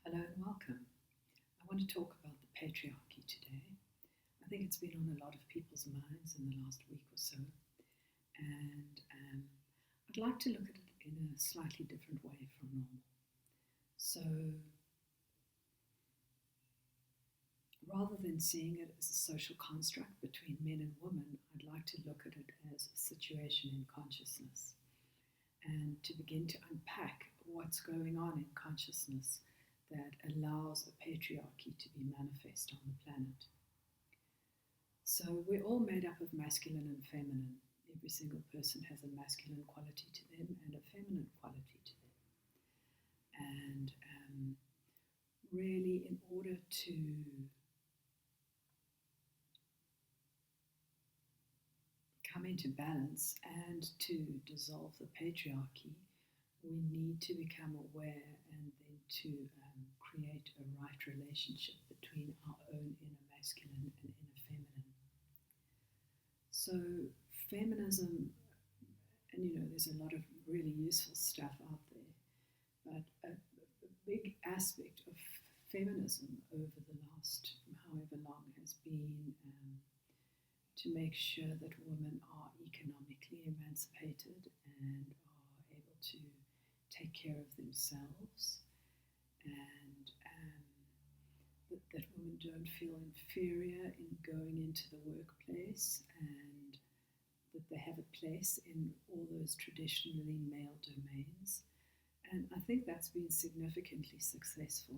Hello and welcome. I want to talk about the patriarchy today. I think it's been on a lot of people's minds in the last week or so, and I'd like to look at it in a slightly different way from normal. So, rather than seeing it as a social construct between men and women, I'd like to look at it as a situation in consciousness and to begin to unpack what's going on in consciousness that allows a patriarchy to be manifest on the planet. So we're all made up of masculine and feminine. Every single person has a masculine quality to them and a feminine quality to them. And really, in order to come into balance and to dissolve the patriarchy, we need to become aware and then to create a right relationship between our own inner masculine and inner feminine. So feminism, and there's a lot of really useful stuff out there, but a big aspect of feminism over the last however long has been to make sure that women are economically emancipated and are able to take care of themselves, and that women don't feel inferior in going into the workplace, and that they have a place in all those traditionally male domains. And I think that's been significantly successful.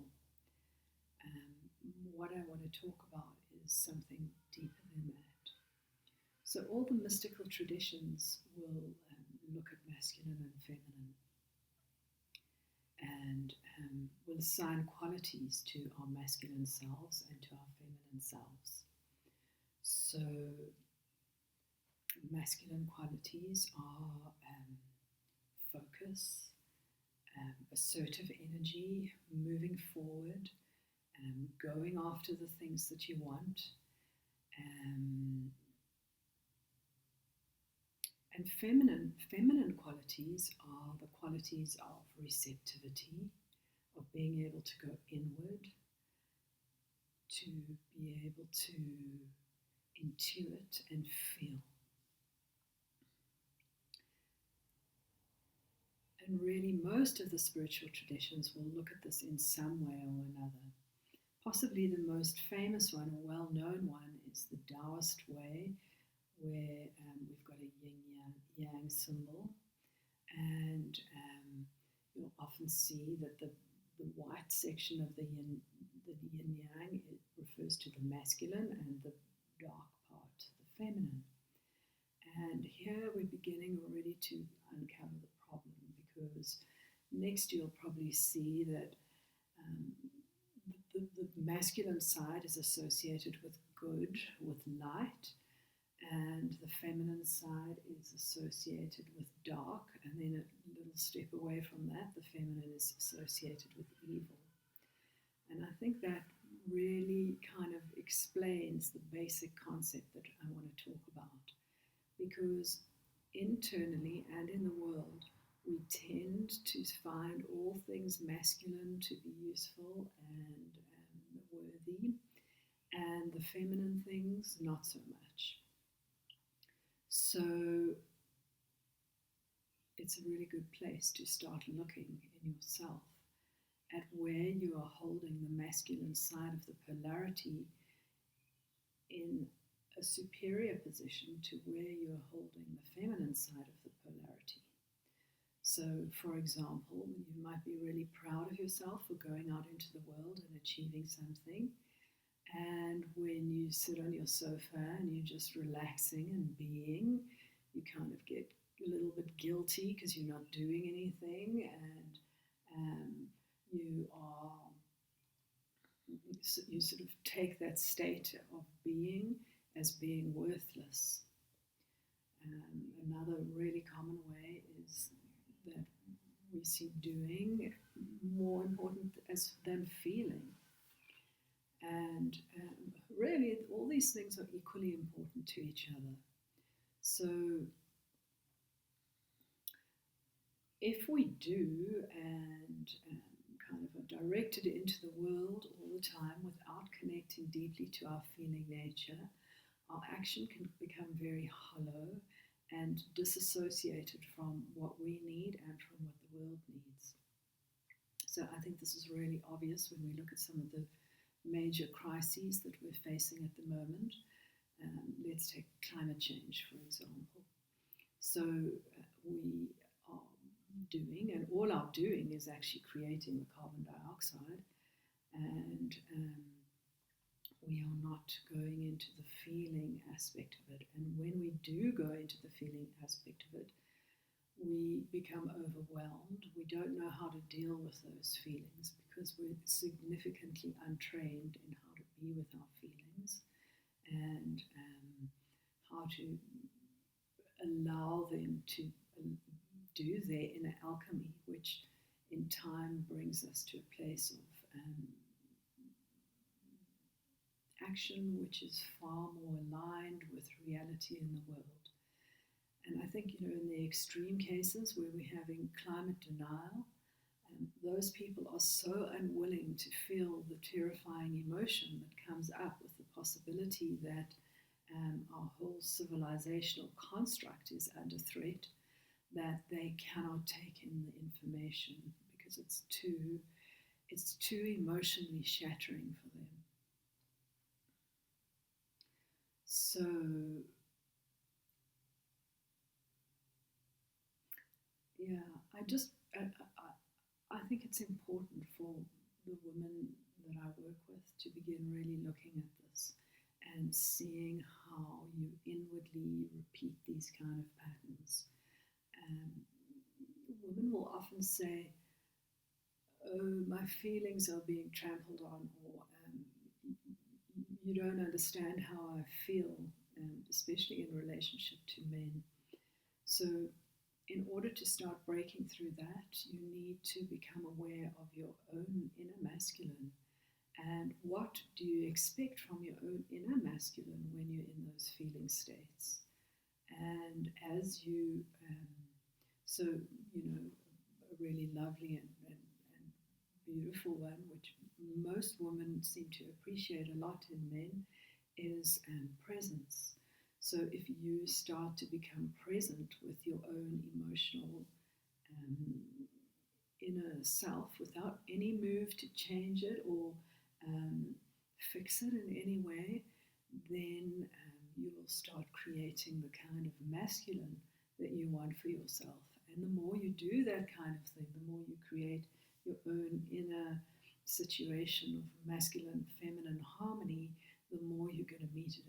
What I want to talk about is something deeper than that. So all the mystical traditions will look at masculine and feminine, and will assign qualities to our masculine selves and to our feminine selves. So masculine qualities are focus, assertive energy, moving forward, going after the things that you want, and feminine qualities are the qualities of receptivity, of being able to go inward, to be able to intuit and feel. And really, most of the spiritual traditions will look at this in some way or another. Possibly the most famous one, or well-known one, is the Taoist way, where we've got a yin-yang symbol, and you'll often see that the white section of the yin-yang, it refers to the masculine, and the dark part, the feminine. And here we're beginning already to uncover the problem, because next you'll probably see that the masculine side is associated with good, with light, and the feminine side is associated with dark, and then a little step away from that, the feminine is associated with evil. And I think that really kind of explains the basic concept that I want to talk about, because internally and in the world, we tend to find all things masculine to be useful and worthy, and the feminine things not so much. So it's a really good place to start looking in yourself at where you are holding the masculine side of the polarity in a superior position to where you are holding the feminine side of the polarity. So, for example, you might be really proud of yourself for going out into the world and achieving something. And when you sit on your sofa and you're just relaxing and being, you kind of get a little bit guilty because you're not doing anything, and you sort of take that state of being as being worthless. Another really common way is that we see doing more important than feeling. And really, all these things are equally important to each other. So if we do and kind of are directed into the world all the time without connecting deeply to our feeling nature, our action can become very hollow and disassociated from what we need and from what the world needs. So I think this is really obvious when we look at some of the major crises that we're facing at the moment. Let's take climate change, for example. So we are doing, and all our doing is actually creating the carbon dioxide, and we are not going into the feeling aspect of it. And when we do go into the feeling aspect of it, we become overwhelmed. We don't know how to deal with those feelings because we're significantly untrained in how to be with our feelings and how to allow them to do their inner alchemy, which in time brings us to a place of action which is far more aligned with reality in the world. And I think, in the extreme cases where we're having climate denial, those people are so unwilling to feel the terrifying emotion that comes up with the possibility that our whole civilizational construct is under threat, that they cannot take in the information because it's too emotionally shattering for them. So yeah, I think it's important for the women that I work with to begin really looking at this and seeing how you inwardly repeat these kind of patterns. Women will often say, "Oh, my feelings are being trampled on," or "You don't understand how I feel," especially in relationship to men. So in order to start breaking through that, you need to become aware of your own inner masculine. And what do you expect from your own inner masculine when you're in those feeling states? And as you, a really lovely and beautiful one, which most women seem to appreciate a lot in men, is presence. So if you start to become present with your own emotional inner self without any move to change it or fix it in any way, then you will start creating the kind of masculine that you want for yourself. And the more you do that kind of thing, the more you create your own inner situation of masculine, feminine harmony, the more you're going to meet it